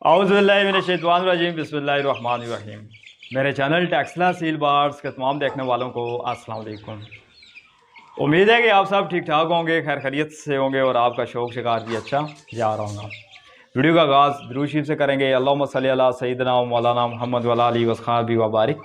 औज़ुबिल्लाहिमिनश्शैतानिर्रजीम बिस्मिल्लाहिर्रहमानिर्रहीम। मेरे channel Taxila seal bars के तमाम देखने वालों को अस्सलाम वालेकुम। उम्मीद है कि आप सब ठीक ठाक होंगे, खैर खैरियत से होंगे और आपका शौक शिकार भी अच्छा जा रहा होगा। वीडियो का आगाज़ दुरूद शरीफ से करेंगे। अल्लाहुम्मा सल्ली अला सय्यिदना व मौलाना मुहम्मद व अला आलिहि व अस्हाबिहि व बारिक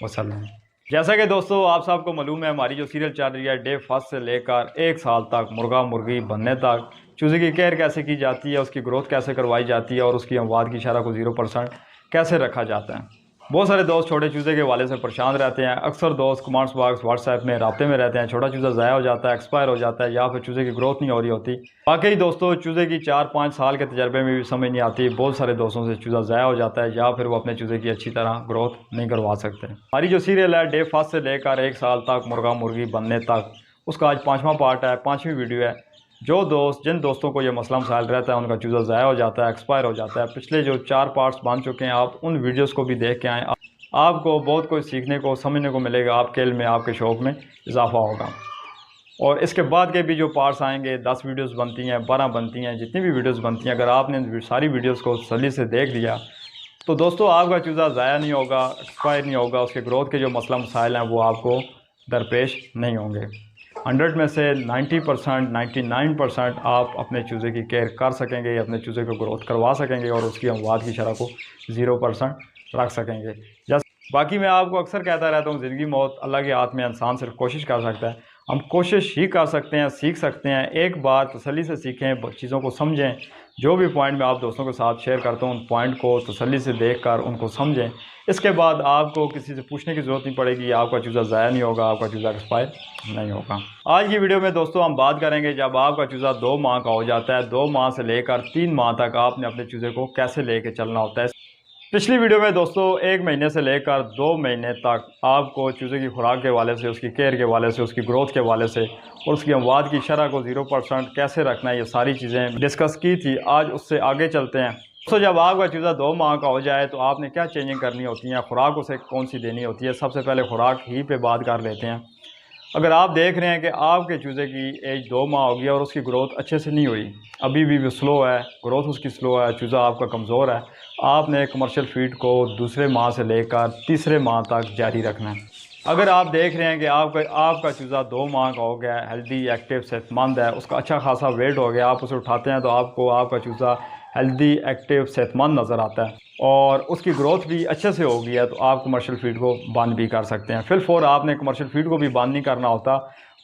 वसल्लम। जैसा कि दोस्तों आप सबको मालूम है, हमारी जो सीरियल चल रही है डे फर्स्ट से लेकर 1 साल तक मुर्गा मुर्गी बनने तक चूज़े की केयर कैसे की जाती है, उसकी ग्रोथ कैसे करवाई जाती है और उसकी अमवात की शरह को 0% कैसे रखा जाता है। बहुत सारे दोस्त छोटे चूज़े के हवाले से परेशान रहते हैं। अक्सर दोस्त कमेंट्स बॉक्स व्हाट्सएप में राब्ते में रहते हैं, छोटा चूज़ा ज़ाया हो जाता है, एक्सपायर हो जाता है या फिर चूज़े की ग्रोथ नहीं हो रही होती। वाकई दोस्तों चूज़े की 4-5 साल के तजर्बे में भी समझ नहीं आती। बहुत सारे दोस्तों से चूज़ा ज़ाया हो जाता है या फिर वो अपने चूज़े की अच्छी तरह ग्रोथ नहीं करवा सकते। हमारी जो सीरियल है डे फर्स्ट से लेकर 1 साल तक मुर्गा मुर्गी बनने तक, उसका आज 5वां पार्ट है, 5वीं वीडियो है। जिन दोस्तों को ये मसला मसाइल रहता है, उनका चूज़ा ज़ाया हो जाता है, एक्सपायर हो जाता है, पिछले जो 4 पार्ट्स बन चुके हैं, आप उन वीडियोस को भी देख के आएँ। आपको बहुत कुछ सीखने को समझने को मिलेगा, आपके इल्म में आपके शौक़ में इजाफा होगा। और इसके बाद के भी जो पार्ट्स आएंगे, 10 वीडियोस बनती हैं, 12 बनती हैं, जितनी भी वीडियोस बनती हैं, अगर आपने सारी वीडियोस को तसल्ली से देख लिया तो दोस्तों आपका चूज़ा ज़ाया नहीं होगा, एक्सपायर नहीं होगा, उसके ग्रोथ के जो मसला मसाइल हैं वो आपको दरपेश नहीं होंगे। 100 में से 90%, 99% आप अपने चूज़े की केयर कर सकेंगे, अपने चूज़े को ग्रोथ करवा सकेंगे और उसकी अमवात की शरह को 0% रख सकेंगे। बाकी मैं आपको अक्सर कहता रहता हूँ, ज़िंदगी मौत अल्लाह के हाथ में, इंसान सिर्फ कोशिश कर सकता है। हम कोशिश ही कर सकते हैं, सीख सकते हैं। एक बार तसल्ली से सीखें, चीज़ों को समझें। जो भी पॉइंट मैं आप दोस्तों के साथ शेयर करता हूँ, उन पॉइंट को तसल्ली से देखकर उनको समझें। इसके बाद आपको किसी से पूछने की ज़रूरत नहीं पड़ेगी, आपका चूज़ा ज़ाया नहीं होगा, आपका चूज़ा एक्सपायर नहीं होगा। आज की वीडियो में दोस्तों हम बात करेंगे, जब आपका चूज़ा 2 माह का हो जाता है, 2 माह से लेकर 3 माह तक आपने अपने चूज़े को कैसे लेके चलना होता है। पिछली वीडियो में दोस्तों 1 महीने से लेकर 2 महीने तक आपको चूज़े की खुराक के हवाले से, उसकी केयर के हवाले से, उसकी ग्रोथ के हवाले से और उसकी अमवात की शरह को 0% कैसे रखना है, ये सारी चीज़ें डिस्कस की थी। आज उससे आगे चलते हैं। दोस्तों जब आपका चूज़ा 2 माह का हो जाए तो आपने क्या चेंजिंग करनी होती है, खुराक उसे कौन सी देनी होती है। सबसे पहले खुराक ही पे बात कर लेते हैं। अगर आप देख रहे हैं कि आपके चूज़े की एज 2 माह हो गई और उसकी ग्रोथ अच्छे से नहीं हुई, अभी भी स्लो है, ग्रोथ उसकी स्लो है, चूज़ा आपका कमज़ोर है, आपने कमर्शियल फीड को दूसरे माह से लेकर तीसरे माह तक जारी रखना है। अगर आप देख रहे हैं कि आपका चूज़ा 2 माह का हो गया है, हेल्दी एक्टिव सेहतमंद है, उसका अच्छा खासा वेट हो गया, आप उसे उठाते हैं तो आपको आपका चूज़ा हेल्दी एक्टिव सेहतमंद नज़र आता है और उसकी ग्रोथ भी अच्छे से हो गई है, तो आप कमर्शियल फीड को बंद भी कर सकते हैं। फिर आपने कमर्शियल फीड को भी बंद नहीं करना होता।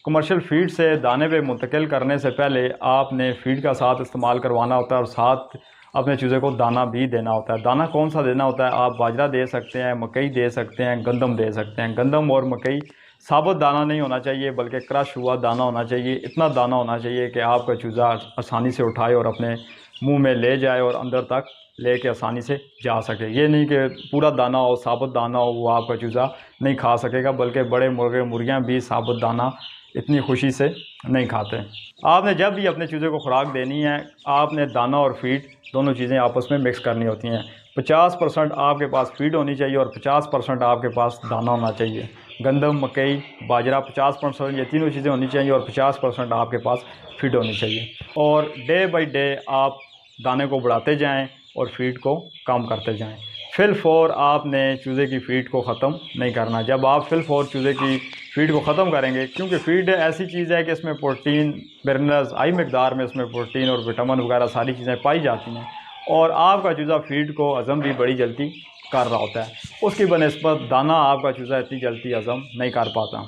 कमर्शियल फीड से दाने पे मुंतकिल करने से पहले आपने फीड का साथ इस्तेमाल करवाना होता है और साथ अपने चूज़े को दाना भी देना होता है। दाना कौन सा देना होता है? आप बाजरा दे सकते हैं, मकई दे सकते हैं, गंदम दे सकते हैं। गंदम और मकई साबुत दाना नहीं होना चाहिए, बल्कि क्रश हुआ दाना होना चाहिए। इतना दाना होना चाहिए कि आपका चूज़ा आसानी से उठाए और अपने मुंह में ले जाए और अंदर तक लेके आसानी से जा सके। ये नहीं कि पूरा दाना हो, साबुत दाना हो, वो आपका चूज़ा नहीं खा सकेगा, बल्कि बड़े मुर्गे मुर्गियाँ भी साबुत दाना इतनी खुशी से नहीं खाते। आपने जब भी अपने चूज़े को खुराक देनी है, आपने दाना और फीड दोनों चीज़ें आपस में मिक्स करनी होती हैं। 50% आपके पास फीड होनी चाहिए और 50% आपके पास दाना होना चाहिए। गंदम, मकई, बाजरा 50%, ये तीनों चीज़ें होनी चाहिए और 50% आपके पास फीड होनी चाहिए। और डे बाय डे आप दाने को बढ़ाते जाएं और फीड को कम करते जाएं। फिल आपने चूज़े की फीड को ख़त्म नहीं करना। जब आप चूज़े की फीड को ख़त्म करेंगे, क्योंकि फीड ऐसी चीज़ है कि इसमें प्रोटीन, मिनरल्स हाई मकदार में इसमें प्रोटीन और विटामिन वगैरह सारी चीज़ें पाई जाती हैं और आपका चूज़ा फीड को हज़म भी बड़ी जल्दी कर रहा होता है। उसकी बनिस्बत दाना आपका चूज़ा इतनी जल्दी हज़म नहीं कर पाता।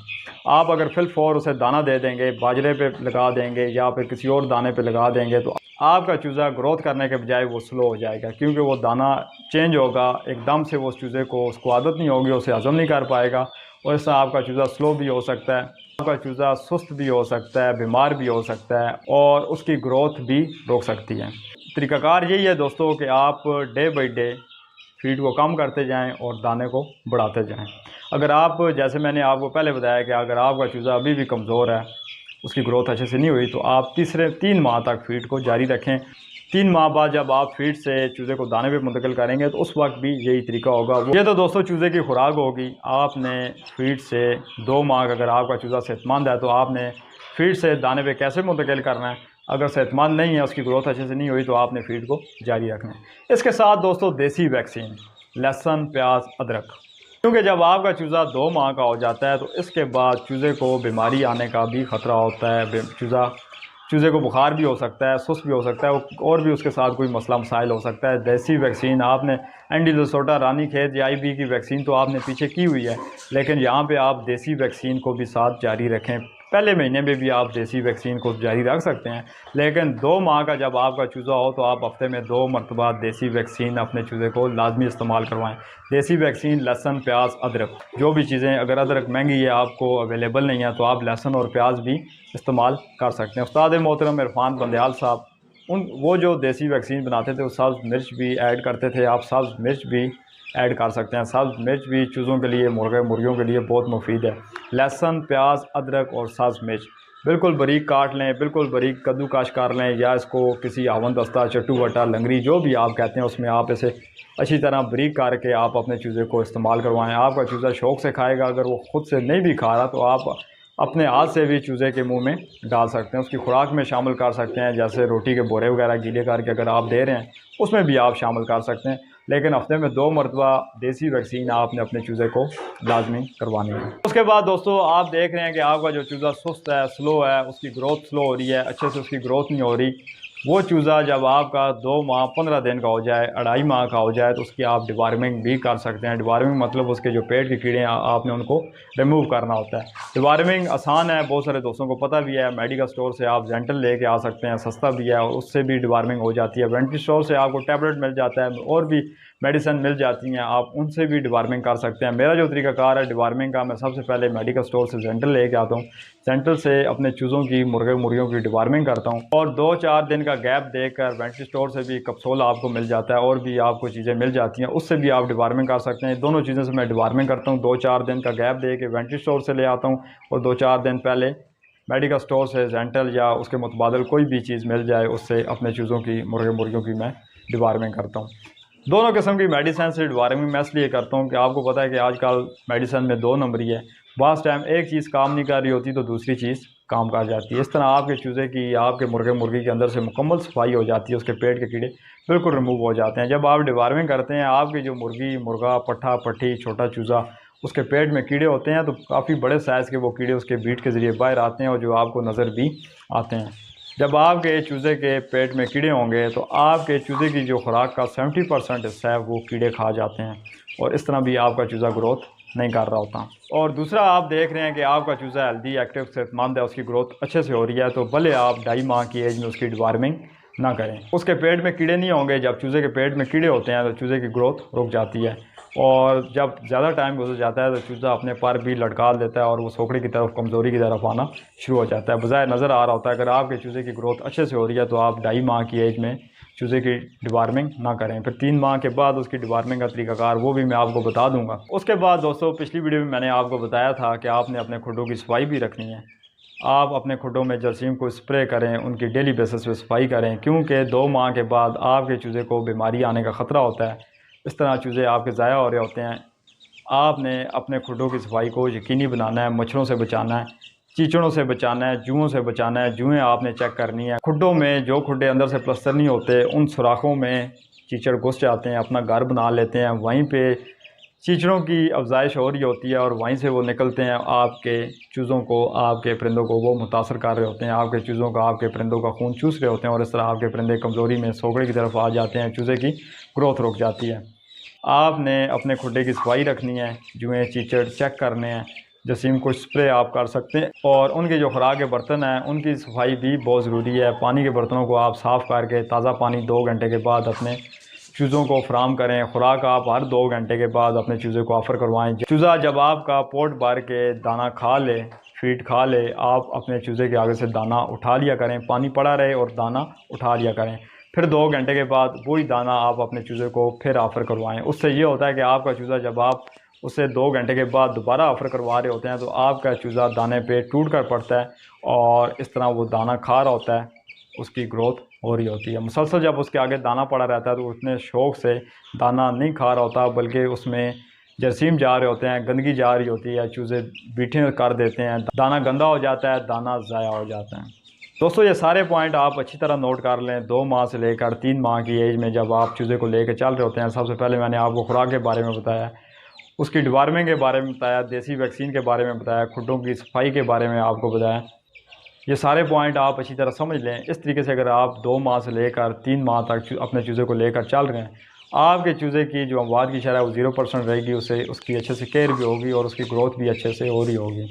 आप अगर फिल उसे दाना दे देंगे, बाजरे पे लगा देंगे या फिर किसी और दाने पे लगा देंगे, तो आपका चूज़ा ग्रोथ करने के बजाय वो स्लो हो जाएगा, क्योंकि वो दाना चेंज होगा एकदम से। वो उस चूज़े को, उसको आदत नहीं होगी, उसे हज़म नहीं कर पाएगा और इससे आपका चूज़ा स्लो भी हो सकता है, आपका चूज़ा सुस्त भी हो सकता है, बीमार भी हो सकता है और उसकी ग्रोथ भी रोक सकती है। तरीक़ाकार यही है दोस्तों कि आप डे बाई डे फीड को कम करते जाएं और दाने को बढ़ाते जाएं। अगर आप, जैसे मैंने आपको पहले बताया कि अगर आपका चूज़ा अभी भी कमज़ोर है, उसकी ग्रोथ अच्छे से नहीं हुई, तो आप 3 माह तक फीड को जारी रखें। 3 माह बाद जब आप फीड से चूज़े को दाने पे मुंतकिल करेंगे तो उस वक्त भी यही तरीका होगा। ये तो दोस्तों चूज़े की खुराक होगी। आपने फीड से 2 माह, अगर आपका चूज़ा सेहतमंद है तो आपने फीड से दाने पे कैसे मुंतकिल करना है, अगर सेहतमंद नहीं है, उसकी ग्रोथ अच्छे से नहीं हुई, तो आपने फीड को जारी रखना है। इसके साथ दोस्तों देसी वैक्सीन, लहसुन, प्याज, अदरक, क्योंकि जब आपका चूज़ा 2 माह का हो जाता है तो इसके बाद चूज़े को बीमारी आने का भी ख़तरा होता है। चूज़े को बुखार भी हो सकता है, सुस्त भी हो सकता है, और भी उसके साथ कोई मसला मसाइल हो सकता है। देसी वैक्सीन आपने एंटीलोसोटा, रानीखेत या IB की वैक्सीन तो आपने पीछे की हुई है, लेकिन यहाँ पे आप देसी वैक्सीन को भी साथ जारी रखें। पहले महीने में भी आप देसी वैक्सीन को जारी रख सकते हैं, लेकिन 2 माह का जब आपका चूज़ा हो तो आप हफ्ते में 2 मरतबा देसी वैक्सीन अपने चूज़े को लाजमी इस्तेमाल करवाएं। देसी वैक्सीन, लहसुन, प्याज, अदरक, जो भी चीज़ें, अगर अदरक महंगी है, आपको अवेलेबल नहीं है, तो आप लहसुन और प्याज भी इस्तेमाल कर सकते हैं। उस्ताद मोहतरम इरफान बंदयाल साहब, वो जो देसी वैक्सीन बनाते थे वो सब्ज़ मिर्च भी ऐड करते थे। आप सब्ज़ मिर्च भी ऐड कर सकते हैं। सब्ज़ मिर्च भी चूज़ों के लिए, मुर्गियों के लिए बहुत मुफीद है। लहसुन, प्याज, अदरक और सब्ज़ मिर्च बिल्कुल बारीक काट लें, बिल्कुल बारीक कद्दूकश कर लें, या इसको किसी हावन दस्ता, चट्टू वट्टा, लंगरी, जो भी आप कहते हैं, उसमें आप इसे अच्छी तरह बारीक करके आप अपने चूज़े को इस्तेमाल करवाएं। आपका चूज़ा शौक़ से खाएगा। अगर वो ख़ुद से नहीं भी खा रहा तो आप अपने हाथ से भी चूज़े के मुंह में डाल सकते हैं, उसकी खुराक में शामिल कर सकते हैं। जैसे रोटी के बोरे वगैरह गीले करके अगर आप दे रहे हैं, उसमें भी आप शामिल कर सकते हैं। लेकिन हफ्ते में 2 मरतबा देसी वैक्सीन आपने अपने चूज़े को लाजमी करवानी है। उसके बाद दोस्तों आप देख रहे हैं कि आपका जो चूज़ा सुस्त है, स्लो है, उसकी ग्रोथ स्लो हो रही है, अच्छे से उसकी ग्रोथ नहीं हो रही, वो चूज़ा जब आपका 2 माह 15 दिन का हो जाए, 2.5 माह का हो जाए, तो उसकी आप डिवार्मिंग भी कर सकते हैं। डिवार्मिंग मतलब उसके जो पेट के कीड़े हैं, आपने उनको रिमूव करना होता है। डिवार्मिंग आसान है, बहुत सारे दोस्तों को पता भी है। मेडिकल स्टोर से आप जेंटल लेके आ सकते हैं, सस्ता भी है, और उससे भी डिवार्मिंग हो जाती है। वेंटी स्टोर से आपको टैबलेट मिल जाता है, और भी मेडिसिन मिल जाती हैं, आप उनसे भी डिवार्मिंग कर सकते हैं। मेरा जो तरीकाकार है डिवार्मिंग का, मैं सबसे पहले मेडिकल स्टोर से जेंटल लेके आता हूँ, जेंटल से अपने चूज़ों की, मुर्गियों की डिवार्मिंग करता हूँ, और 2-4 दिन का गैप देकर वेंटी स्टोर से भी कप्सूल आपको मिल जाता है, और भी आपको चीज़ें मिल जाती हैं, उससे भी आप डिवार्मिंग कर सकते हैं। दोनों चीज़ों से मैं डिवार्मिंग करता हूँ। 2-4 दिन का गैप दे के वेंटी स्टोर से ले आता हूँ, और 2-4 दिन पहले मेडिकल स्टोर से जेंटल या उसके मुतबादल कोई भी चीज़ मिल जाए, उससे अपने चूज़ों की, मुर्गियों की मैं डिवार्मिंग करता हूँ। दोनों किस्म की मेडिसिन से डिवार्मिंग मैं इसलिए करता हूँ कि आपको पता है कि आजकल मेडिसिन में 2 नंबरी है। बास टाइम एक चीज़ काम नहीं कर रही होती तो दूसरी चीज़ काम कर जाती है। इस तरह आपके चूज़े की, आपके मुर्गी के अंदर से मुकम्मल सफाई हो जाती है, उसके पेट के कीड़े बिल्कुल रिमूव हो जाते हैं। जब आप डिवार्मिंग करते हैं, आपकी जो मुर्गा, पट्ठा, पट्ठी, छोटा चूज़ा, उसके पेट में कीड़े होते हैं, तो काफ़ी बड़े साइज़ के वो कीड़े उसके बीट के ज़रिए बाहर आते हैं, और जो आपको नज़र भी आते हैं। जब आपके चूज़े के पेट में कीड़े होंगे तो आपके चूज़े की जो खुराक का 70% हिस्सा है वो कीड़े खा जाते हैं, और इस तरह भी आपका चूज़ा ग्रोथ नहीं कर रहा होता। और दूसरा आप देख रहे हैं कि आपका चूज़ा हेल्दी, एक्टिव, सेहतमंद है, उसकी ग्रोथ अच्छे से हो रही है, तो भले आप 2.5 माह की एज में उसकी डिवार्मिंग ना करें। उसके पेट में कीड़े नहीं होंगे। जब चूज़े के पेट में कीड़े होते हैं तो चूज़े की ग्रोथ रुक जाती है, और जब ज़्यादा टाइम गुजर जाता है तो चूज़ा अपने पर भी लटका देता है, और वो सोखड़े की तरफ, कमज़ोरी की तरफ आना शुरू हो जाता है। बज़ाहिर नज़र आ रहा होता है। अगर आपके चूज़े की ग्रोथ अच्छे से हो रही है तो आप 2.5 माह की एज में चूज़े की डिवार्मिंग ना करें। फिर 3 माह के बाद उसकी डिवार्मिंग का तरीकाकार वो भी मैं आपको बता दूंगा। उसके बाद दोस्तों पिछली वीडियो में मैंने आपको बताया था कि आपने अपने खुडों की सफाई भी रखनी है। आप अपने खुडों में जरासीम को स्प्रे करें, उनकी डेली बेसिस पे सफाई करें, क्योंकि 2 माह के बाद आपके चूज़े को बीमारी आने का ख़तरा होता है। इस तरह चूज़े आपके ज़ाया हो रहे होते हैं। आपने अपने खुडों की सफाई को यकीनी बनाना है, मच्छरों से बचाना है, चीचड़ों से बचाना है, जुओं से बचाना है। जुएँ आपने चेक करनी है। खुडों में जो खुडे अंदर से प्लस्तर नहीं होते, उन सुराखों में चीचड़ घुस जाते हैं, अपना घर बना लेते हैं, वहीं पे चीचड़ों की अफजाइश हो रही होती है, और वहीं से वो निकलते हैं, आपके चूज़ों को, आपके परिंदों को वो मुतासर कर रहे होते हैं। आपके चूज़ों का, आपके परिंदों का खून चूस रहे होते हैं, और इस तरह आपके परिंदे कमज़ोरी में, सोगड़े की तरफ आ जाते हैं, चूज़े की ग्रोथ रुक जाती है। आपने अपने खुडे की सफाई रखनी है, जुएँ, चीचड़ चेक करने हैं, जरासीम को स्प्रे आप कर सकते हैं, और उनके जो खुराक के बर्तन हैं उनकी सफाई भी बहुत ज़रूरी है। पानी के बर्तनों को आप साफ़ करके ताज़ा पानी 2 घंटे के बाद अपने चूज़ों को फराम करें। खुराक आप हर 2 घंटे के बाद अपने चूज़े को ऑफ़र करवाएं। चूज़ा जब आपका पोट भर के दाना खा ले, फीड खा ले, आप अपने चूज़े के आगे से दाना उठा लिया करें, पानी पड़ा रहे और दाना उठा लिया करें। फिर 2 घंटे के बाद वही दाना आप अपने चूज़े को फिर ऑफ़र करवाएं। उससे ये होता है कि आपका चूज़ा, जब आप उससे 2 घंटे के बाद दोबारा ऑफ़र करवा रहे होते हैं, तो आपका चूज़ा दाने पे टूट कर पड़ता है, और इस तरह वो दाना खा रहा होता है, उसकी ग्रोथ हो रही होती है। मुसलसल जब उसके आगे दाना पड़ा रहता है तो उतने शौक़ से दाना नहीं खा रहा होता, बल्कि उसमें जरासीम जा रहे होते हैं, गंदगी जा रही होती है, चूज़े बीठे कर देते हैं, दाना गंदा हो जाता है, दाना ज़ाया हो जाता है। दोस्तों ये सारे पॉइंट आप अच्छी तरह नोट कर लें। 2 माह से लेकर 3 माह की एज में जब आप चूज़े को लेकर चल रहे होते हैं, सबसे पहले मैंने आपको खुराक के बारे में बताया, उसकी डिवार्मिंग के बारे में बताया, देसी वैक्सीन के बारे में बताया, खुड्डों की सफाई के बारे में आपको बताया। ये सारे पॉइंट आप अच्छी तरह समझ लें। इस तरीके से अगर आप 2 माह से लेकर 3 माह तक अपने चूज़े को लेकर चल रहे हैं, आपके चूज़े की जो अमवात की शरह है वो 0% रहेगी, उसे उसकी अच्छे से केयर भी होगी और उसकी ग्रोथ भी अच्छे से हो रही होगी।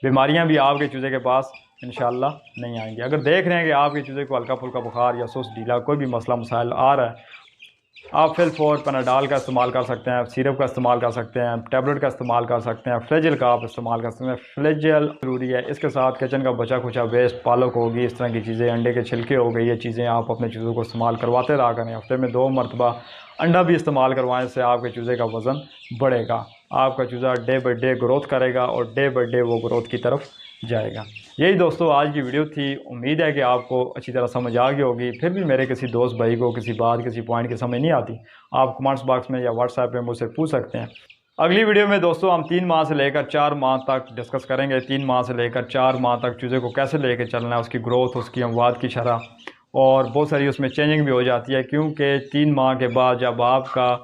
बीमारियां भी आपके चूज़े के पास इंशाल्लाह नहीं आएंगी। अगर देख रहे हैं कि आपके चूज़े को हल्का फुल्का बुखार या सुस्त ढीला कोई भी मसला मसाइल आ रहा है, आप फिलफोर पैनाडॉल का इस्तेमाल कर सकते हैं, सिरप का इस्तेमाल कर सकते हैं, टैबलेट का इस्तेमाल कर सकते हैं, फ्लेजल का आप इस्तेमाल कर सकते हैं। फ्लेजल ज़रूरी है। इसके साथ किचन का बचा खुचा वेस्ट, पालक होगी, इस तरह की चीज़ें, अंडे के छिलके हो गए, ये चीज़ें आप अपने चूज़ों को इस्तेमाल करवाते रहा करें। हफ्ते में 2 मरतबा अंडा भी इस्तेमाल करवाएं, इससे आपके चूज़े का वज़न बढ़ेगा, आपका चूज़ा डे बाई डे ग्रोथ करेगा और डे बाई डे वो ग्रोथ की तरफ जाएगा। यही दोस्तों आज की वीडियो थी। उम्मीद है कि आपको अच्छी तरह समझ आ गई होगी। फिर भी मेरे किसी दोस्त भाई को किसी बात किसी पॉइंट की समझ नहीं आती, आप कमेंट्स बॉक्स में या व्हाट्सएप पे मुझसे पूछ सकते हैं। अगली वीडियो में दोस्तों हम 3 माह से लेकर 4 माह तक डिस्कस करेंगे। 3 माह से लेकर 4 माह तक चूज़े को कैसे लेकर चलना है, उसकी ग्रोथ, उसकी अमवात की शरह, और बहुत सारी उसमें चेंजिंग भी हो जाती है, क्योंकि 3 माह के बाद जब आपका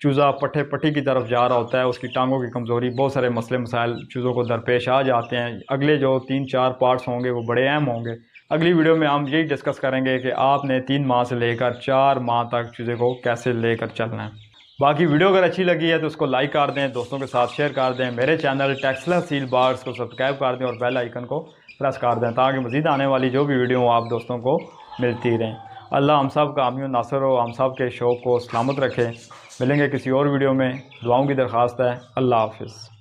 चूज़ा पट्टे पट्टी की तरफ जा रहा होता है, उसकी टांगों की कमज़ोरी, बहुत सारे मसले मसाइल चूज़ों को दरपेश आ जाते हैं। अगले जो 3-4 पार्ट्स होंगे वो बड़े अहम होंगे। अगली वीडियो में हम यही डिस्कस करेंगे कि आपने 3 माह से लेकर 4 माह तक चूज़े को कैसे लेकर चलना है। बाकी वीडियो अगर अच्छी लगी है तो उसको लाइक कर दें, दोस्तों के साथ शेयर कर दें, मेरे चैनल टेक्सला सील बार्स को सब्सक्राइब कर दें और बेल आइकन को प्रेस कर दें, ताकि मज़ीद आने वाली जो भी वीडियो आप दोस्तों को मिलती रहें। अल्लाह हम सब का हामी नासर हो, हम सब के शौक़ को सलामत रखे। मिलेंगे किसी और वीडियो में। दुआओं की दरख्वास्त है। अल्लाह हाफ़िज़।